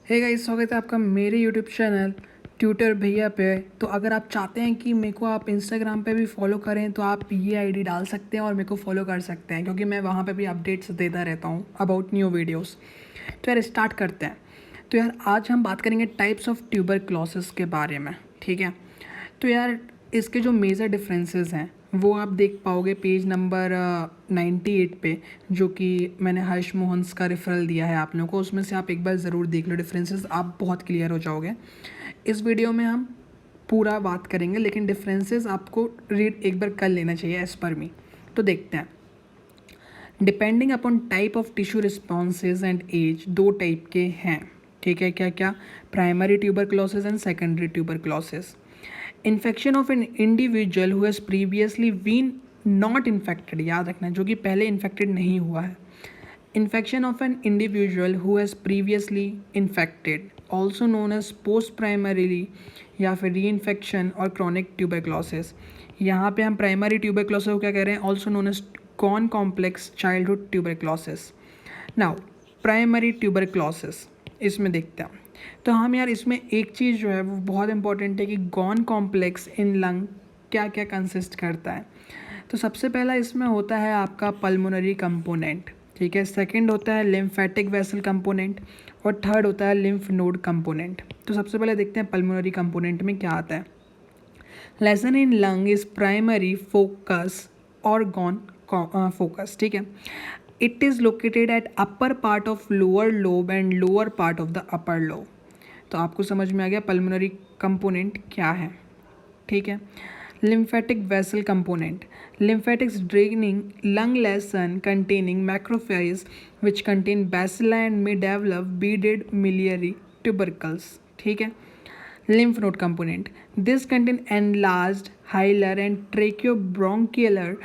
Hey guys, स्वागत है आपका मेरे यूट्यूब चैनल ट्यूटर भैया पे। तो अगर आप चाहते हैं कि मेरे को आप इंस्टाग्राम पे भी फॉलो करें तो आप ये आईडी डाल सकते हैं और मेरे को फॉलो कर सकते हैं, क्योंकि मैं वहाँ पे भी अपडेट्स देता रहता हूँ अबाउट न्यू वीडियोस। तो यार स्टार्ट करते हैं। तो यार आज हम बात करेंगे टाइप्स ऑफ ट्यूबरक्लोसिस के बारे में, ठीक है। तो यार इसके जो मेजर डिफरेंसेस हैं वो आप देख पाओगे पेज नंबर 98 पे, जो कि मैंने हर्ष मोहन्स का रेफरल दिया है आप लोगों को। उसमें से आप एक बार ज़रूर देख लो, डिफरेंसेस आप बहुत क्लियर हो जाओगे। इस वीडियो में हम पूरा बात करेंगे, लेकिन डिफरेंसेस आपको रीड एक बार कर लेना चाहिए एज पर मी। तो देखते हैं। Depending upon type of tissue responses and age, दो टाइप के हैं, ठीक है। क्या क्या? Primary tuberculosis and secondary tuberculosis. Infection of an individual who has previously been not infected, याद रखना, जो कि पहले इन्फेक्टेड नहीं हुआ है। Infection of an individual who has previously infected, also known as post primarily या फिर री इन्फेक्शन और क्रॉनिक ट्यूबरक्लोसिस। यहाँ पे हम प्राइमरी ट्यूबरक्लोसिस को क्या कह रहे हैं? Also known as con complex childhood tuberculosis. Now primary tuberculosis इसमें देखते हैं। तो हम यार इसमें एक चीज़ जो है वो बहुत इंपॉर्टेंट है कि गॉन कॉम्प्लेक्स इन लंग क्या क्या कंसिस्ट करता है। तो सबसे पहला इसमें होता है आपका पल्मोनरी कंपोनेंट, ठीक है। सेकंड होता है लिम्फेटिक वेसल कंपोनेंट और थर्ड होता है लिम्फ नोड कंपोनेंट। तो सबसे पहले देखते हैं पल्मोनरी कंपोनेंट में क्या आता है। Lesson in lung is primary focus organ focus, ठीक है। It is located at upper part of lower lobe and lower part of the upper lobe. तो आपको समझ में आ गया पल्मोनरी कंपोनेंट क्या है, ठीक है। lymphatic vessel component, lymphatics draining lung lesion containing macrophages which contain bacilli and may develop beaded miliary tubercles, ठीक है। lymph node component, this contain enlarged hilar and tracheobronchial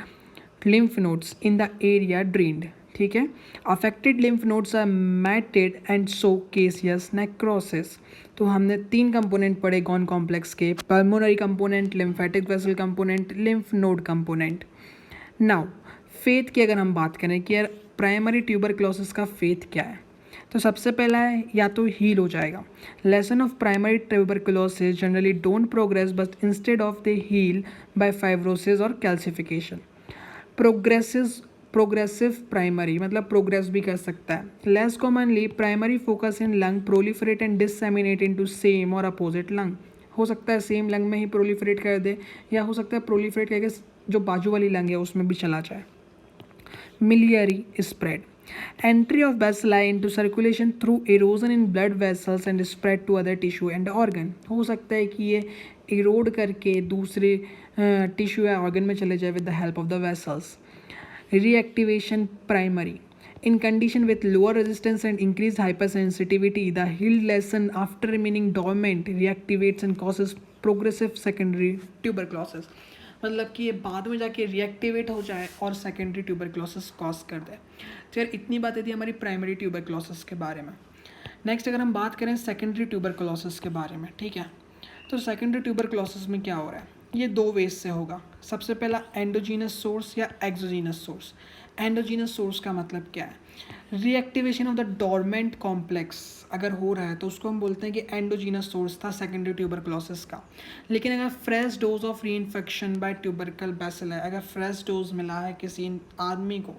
lymph nodes in the area drained, ठीक है। Affected lymph nodes are matted and so caseous necrosis. तो हमने तीन component पढ़े Ghon complex के, pulmonary component, lymphatic vessel component, lymph node component. Now fate की अगर हम बात करें कि यार प्राइमरी ट्यूबरक्लोसिस का फेथ क्या है, तो सबसे पहला है या तो हील हो जाएगा। Lesion of primary tuberculosis generally don't progress but instead of they heal by fibrosis और कैल्सिफिकेशन। प्रोग्रेसिव प्राइमरी मतलब प्रोग्रेस भी कर सकता है। Less commonly primary focus in lung proliferate and disseminate into same और अपोजिट लंग। हो सकता है सेम लंग में ही प्रोलिफरेट कर दे, या हो सकता है प्रोलिफरेट करके जो बाजू वाली लंग है उसमें भी चला जाए। Miliary spread, entry of bacilli into circulation through erosion in blood vessels and spread to other tissue and organ। हो सकता है कि ये इरोड करके दूसरे टिश्यू या ऑर्गन में चले जाए with the help of the vessels. reactivation primary, in condition with lower resistance and increased hypersensitivity the healed lesion after remaining dormant reactivates and causes progressive secondary tuberculosis। मतलब कि ये बाद में जाके रिएक्टिवेट हो जाए और सेकेंडरी ट्यूबरक्लोसिस कॉज कर दे। तो यार इतनी बातें थी हमारी प्राइमरी ट्यूबरक्लोसिस के बारे में। नेक्स्ट अगर हम बात करें सेकेंडरी ट्यूबरक्लोसिस के बारे में, ठीक है। तो सेकेंडरी ट्यूबरक्लोसिस में क्या हो रहा है? ये दो वेज से होगा। सबसे पहला एंडोजीनस सोर्स या एक्सोजीनस सोर्स। एंडोजीनस सोर्स का मतलब क्या है? Reactivation of the dormant complex अगर हो रहा है तो उसको हम बोलते हैं कि एंडोजीनस सोर्स था सेकेंडरी ट्यूबरक्लोसिस का। लेकिन अगर fresh dose of reinfection by tubercle bacilli है, अगर फ्रेश डोज मिला है किसी आदमी को,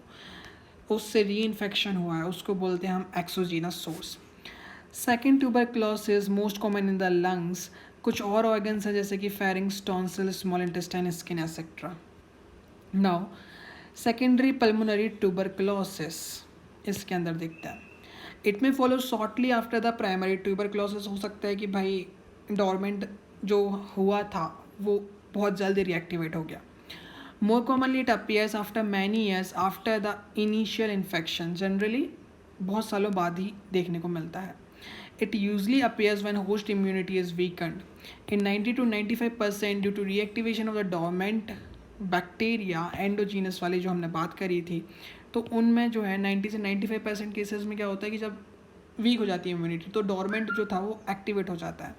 उससे री इन्फेक्शन हुआ है, उसको बोलते हैं हम exogenous source. Second tuberculosis most common in the lungs. कुछ और ऑर्गन्स हैं जैसे कि pharynx, tonsil, small intestine, skin etcetera. Now secondary pulmonary tuberculosis, इसके अंदर देखते हैं। इट में follow shortly after the primary tuberculosis. हो सकता है कि भाई डोरमेंट जो हुआ था वो बहुत जल्दी रिएक्टिवेट हो गया। More commonly it appears after many years after the initial infection. Generally बहुत सालों बाद ही देखने को मिलता है। It usually appears when host immunity is weakened. In 90 to 95% due to reactivation of the dormant bacteria, endogenous वाली जो हमने बात करी थी, तो उनमें जो है 90 से 95% केसेस में क्या होता है कि जब वीक हो जाती है इम्यूनिटी तो डोरमेंट जो था वो एक्टिवेट हो जाता है।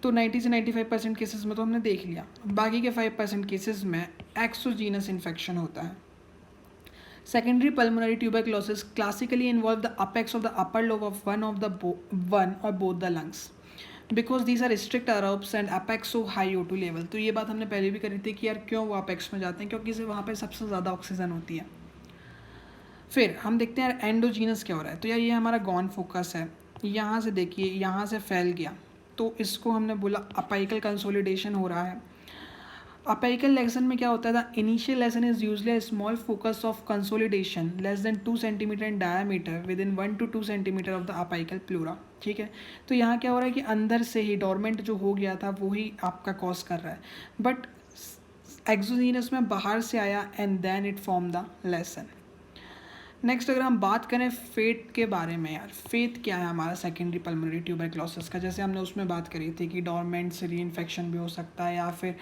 तो 90 से 95% केसेस में तो हमने देख लिया। बाकी के 5% केसेस में एक्सोजीनस इन्फेक्शन होता है। Secondary pulmonary tuberculosis classically involve the apex of the upper lobe of one or both the lungs because these are strict aerobes and apex so high O2 level. तो ये बात हमने पहले भी करी थी कि यार क्यों वो अपेक्स में जाते हैं, क्योंकि इसे वहाँ पे सबसे ज़्यादा ऑक्सीजन होती है. फिर हम देखते हैं यार एंडोजीनस क्या हो रहा है. तो यार ये हमारा गॉन फोकस है, यहाँ से देखिए यहाँ से फैल गया, तो इसको हमने बोला अपाइकल कंसोलिडेशन हो रहा है. अपाइकल लेसन में क्या होता है, the initial lesson is usually a small focus of consolidation less than 2 centimetre in diameter with in 1 to 2 centimetre of the apical pleura. ठीक है, तो यहाँ क्या हो रहा है कि अंदर से ही डोरमेंट जो हो गया था वो ही आपका कॉज कर रहा है, बट एक्सोजीनस में बाहर से आया and then it form the lesson. Next अगर हम बात करें फेट के बारे में, यार फेट क्या है हमारा सेकेंडरी पल्मोनरी ट्यूबरक्लोसिस का. जैसे हमने उसमें बात करी थी कि डोरमेंट से री इन्फेक्शन भी हो सकता है, या फिर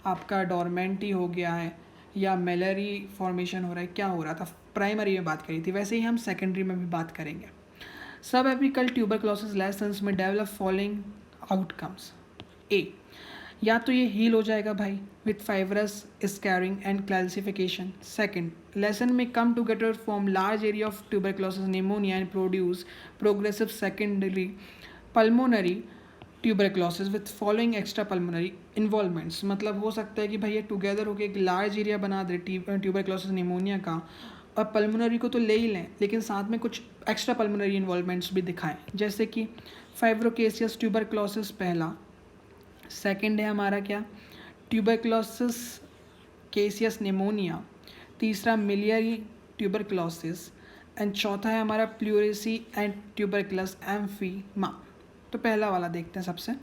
आपका डोरमेंट ही हो गया है, या मेलरी फॉर्मेशन हो रहा है, क्या हो रहा था. प्राइमरी में बात करी थी, वैसे ही हम सेकेंडरी में भी बात करेंगे. सब एपिकल ट्यूबरक्लोसिस लेसन्स में डेवलप फॉलोइंग आउटकम्स. ए, या तो ये हील हो जाएगा भाई with fibrous scarring and calcification. Second, lesion में come together form large area of tuberculosis pneumonia and produce progressive secondary pulmonary tuberculosis with following extra pulmonary involvements. मतलब हो सकता है कि भाई ये टुगेदर होकर एक लार्ज एरिया बना दे ट्यूबरक्लोसिस निमोनिया का, और पल्मोनरी को तो ले ही लें लेकिन साथ में कुछ एक्स्ट्रा पल्मोनरी इन्वॉल्वमेंट्स भी दिखाएं, जैसे कि फाइब्रोकेसियस ट्यूबरक्लोसिस पहला. सेकंड है हमारा क्या, ट्यूबरक्लोसिस केसियस निमोनिया. तीसरा मिलियरी ट्यूबरक्लोसिस. एंड चौथा है हमारा प्लूरेसी एंड ट्यूबरक्लस एम्फीमा. तो पहला वाला देखते हैं सबसे.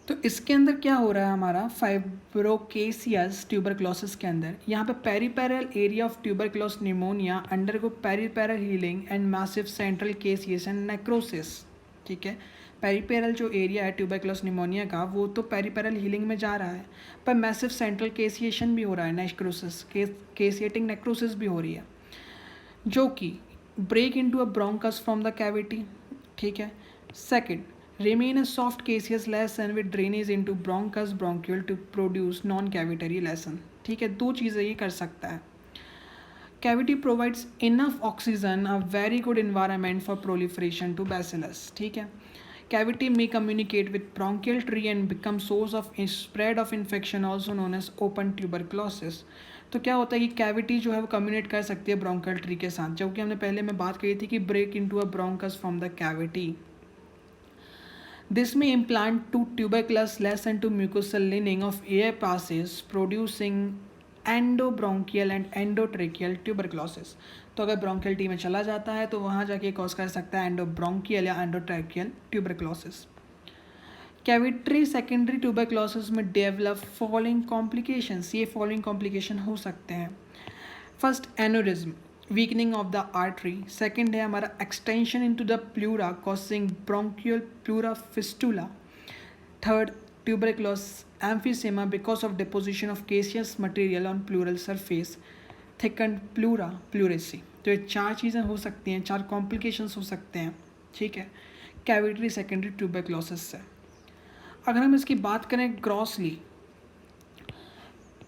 तो इसके अंदर क्या हो रहा है हमारा फाइब्रोकेसियस ट्यूबरक्लोसिस के अंदर, यहाँ पे peripheral area of tuberculous pneumonia undergo peripheral healing and massive central caseous and necrosis. ठीक है, पेरिपेरल जो एरिया है ट्यूबरक्लोस निमोनिया का वो तो पेरिपेरल हीलिंग में जा रहा है, पर मैसिव सेंट्रल केसिएशन भी हो रहा है, नेक्रोसिस केसिएटिंग नेक्रोसिस भी हो रही है, जो कि break into a bronchus from the cavity. ठीक है. Second, remain a soft caseous lesion with drainage into bronchus bronchiole to produce non-cavitary lesion. ठीक है, दो चीज़ें ये कर सकता है. Cavity provides enough oxygen, a very good environment for proliferation to bacillus. ठीक है. Cavity may communicate with bronchial tree and become source of spread of infection also known as open tuberculosis. तो क्या होता है कि कैविटी जो है वो कम्युनिकेट कर सकती है ब्रोंकियल ट्री के साथ, जबकि हमने पहले में बात करी थी कि break into a bronchus from the cavity. This may implant to tuberculous lesion to mucosal lining of air passes producing endobronchial and endotracheal tuberculosis. तो अगर ब्रोंकियल टी में चला जाता है तो वहाँ जाके कॉज कर सकता है एंडोब्रोंकियल या एंडोट्रैकियल ट्यूबरक्लोसिस. कैविटरी सेकेंडरी ट्यूबरक्लोसिस में डेवलप फॉलोइंग कॉम्प्लिकेशंस. ये फॉलोइंग कॉम्प्लिकेशन हो सकते हैं. First, aneurysm, weakening of the artery. Second है हमारा extension into the pleura causing bronchial pleura fistula. Third, tuberculosis emphysema because of deposition of caseous material on pleural surface. Thickened pleura, pleurisy. तो ये चार चीज़ें हो सकती हैं, चार complications हो सकते हैं. ठीक है, कैविटरी सेकेंडरी ट्यूबरक्लोसिस से. अगर हम इसकी बात करें ग्रॉसली,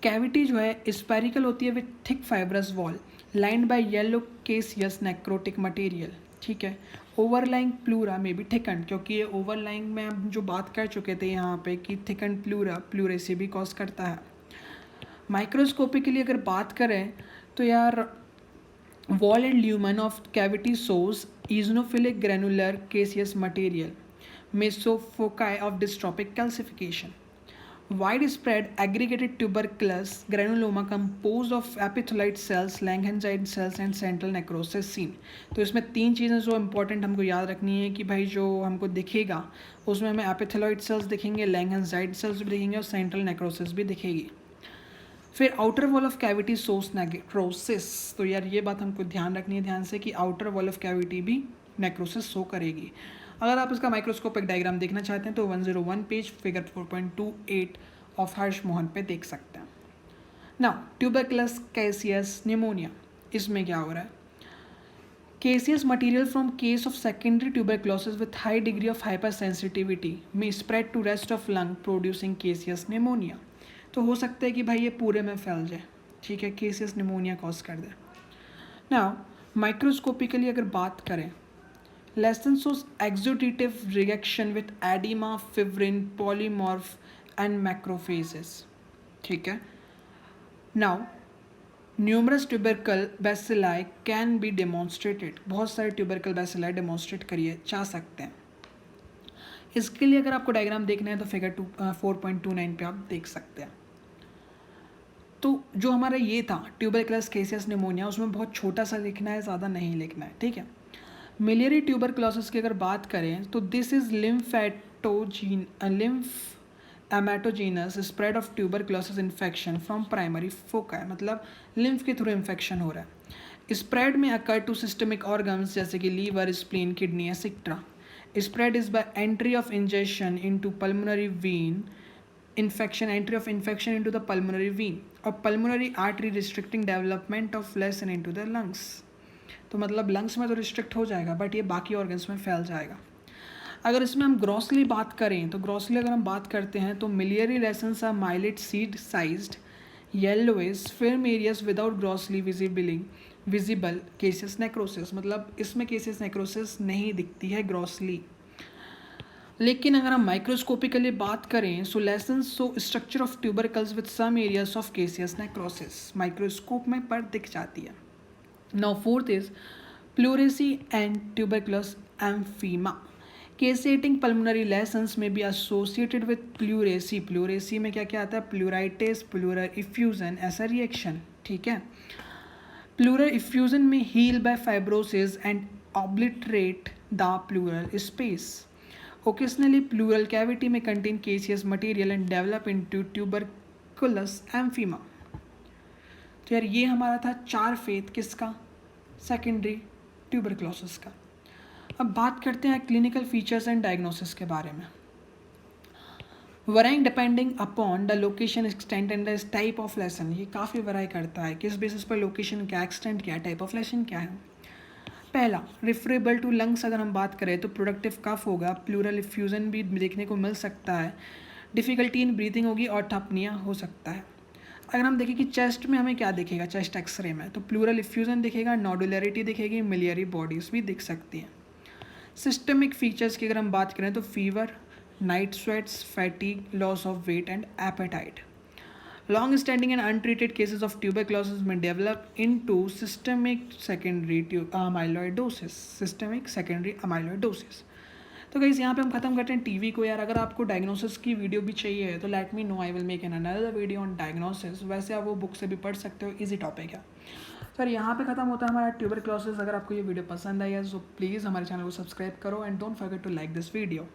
कैविटी जो है स्पेरिकल होती है with thick fibrous wall lined by yellow caseous necrotic material. ठीक है. ओवरलाइंग प्लूरा में भी थिकन, क्योंकि ये ओवरलाइंग में हम जो बात कर चुके थे यहाँ पे कि थिकन प्लूरा प्लूरेसी भी कॉज करता है. माइक्रोस्कोपिकली अगर बात करें तो यार wall and lumen of cavity source eosinophilic granular caseous material may show foci of dystrophic calcification. Widespread aggregated tuberculous granuloma composed of epithelioid cells, Langhans cells and central necrosis seen. तो इसमें तीन चीज़ें जो इंपॉर्टेंट हमको याद रखनी है कि भाई जो हमको दिखेगा उसमें हमें एपिथेलॉइड सेल्स दिखेंगे, लैंगहन्साइड सेल्स भी दिखेंगे और सेंट्रल नेक्रोसिस भी दिखेगी. फिर outer wall of cavity source necrosis. तो यार ये बात हमको ध्यान रखनी है ध्यान से कि आउटर वॉल ऑफ कैविटी भी नेक्रोसिस शो करेगी. अगर आप इसका माइक्रोस्कोपिक डायग्राम देखना चाहते हैं तो 101 पेज फिगर 4.28 ऑफ हर्ष मोहन पे देख सकते हैं. नाउ ट्यूबरकुलस कैसियस निमोनिया, इसमें क्या हो रहा है, caseous material from case of secondary tuberculosis with high degree of hypersensitivity may spread to rest of lung producing caseous pneumonia. तो हो सकता है कि भाई ये पूरे में फैल जाए. ठीक है, केसियस निमोनिया कॉज कर दे. नाउ माइक्रोस्कोपिकली अगर बात करें, lesson shows exudative reaction with edema, fibrin, polymorph and macrophages. ठीक है. Now numerous tubercle bacilli can be demonstrated, बहुत सारे ट्यूबरकल बैसिलाई डेमोन्स्ट्रेट करिए जा सकते हैं. इसके लिए अगर आपको डायग्राम देखना है तो फिगर 4.29 पे आप देख सकते हैं. तो जो हमारा ये था ट्यूबरकुलस केसियस निमोनिया, उसमें बहुत छोटा सा लिखना है, ज़्यादा नहीं लिखना है. ठीक है. मिलियरी ट्यूबरकुलोसिस की अगर बात करें तो this is lymph hematogenous spread of tuberculosis infection from primary foci, मतलब लिम्फ के थ्रू इन्फेक्शन हो रहा है. स्प्रेड में अकर टू सिस्टमिक ऑर्गन्स जैसे कि liver, spleen, kidney etcetera. Spread is by entry of injection into pulmonary vein, entry of infection into the pulmonary vein or pulmonary artery restricting development of lesion into the lungs. तो मतलब lungs में तो restrict हो जाएगा but ये बाकी organs में फैल जाएगा. अगर इसमें हम ग्रॉसली बात करें तो ग्रॉसली अगर हम बात करते हैं तो miliary lesions are millet seed sized yellowish firm areas without grossly visible caseous necrosis, मतलब इसमें केसेस नेक्रोसिस नहीं दिखती है ग्रॉसली. लेकिन अगर हम माइक्रोस्कोपिकली बात करें so lesions show structure of tubercles with some areas of caseous necrosis, microscope में पर दिख जाती है. Now fourth is pleurisy and tuberculous empyema. Caseating pulmonary lesions may be associated with pleurisy. Pleurisy में क्या क्या आता है? प्लूराइटिस, प्लूरल इफ्यूजन, ऐसा रिएक्शन. ठीक है. Pleural effusion may heal by fibrosis and obliterate the pleural space. Occasionally, pleural cavity may contain caseous material and develop into tuberculous emphysema. तो यार ये हमारा था 4 फेथ किसका? सेकेंडरी ट्यूबरकुलोसिस का. अब बात करते हैं क्लिनिकल फीचर्स एंड डायग्नोसिस के बारे में. Varying depending upon the location, extent and the type of lesson. ये काफ़ी वराई करता है, किस बेसिस पर लोकेशन क्या, एक्सटेंट क्या, टाइप ऑफ लेसन क्या है. पहला, रिफरेबल टू लंग्स अगर हम बात करें तो प्रोडक्टिव कफ होगा, प्लूरल इफ्यूजन भी देखने को मिल सकता है, डिफ़िकल्टी इन ब्रीथिंग होगी और ठपनिया हो सकता है. अगर हम देखें कि चेस्ट में हमें क्या दिखेगा, चेस्ट एक्सरे में तो प्लूरल इफ्यूजन दिखेगा, नोडुलरिटी दिखेगी, मिलियरी बॉडीज़ भी दिख सकती हैं. सिस्टमिक फीचर्स की अगर हम बात करें तो fever, night sweats, fatigue, loss of weight and appetite. Long standing and untreated cases of tuberculosis may develop into systemic secondary amyloidosis. Systemic secondary amyloidosis. तो गाइस यहाँ पे हम खत्म करते हैं टीवी को. यार अगर आपको डायग्नोसिस की वीडियो भी चाहिए तो let me know, I will make an another video on diagnosis. वैसे आप वो बुक से भी पढ़ सकते हो, इजी टॉपिक है. सर यहाँ पे खत्म होता है हमारा ट्यूबरकुलोसिस. अगर आपको ये वीडियो पसंद आई है तो प्लीज़ हमारे चैनल को सब्सक्राइब करो and don't forget to like this video.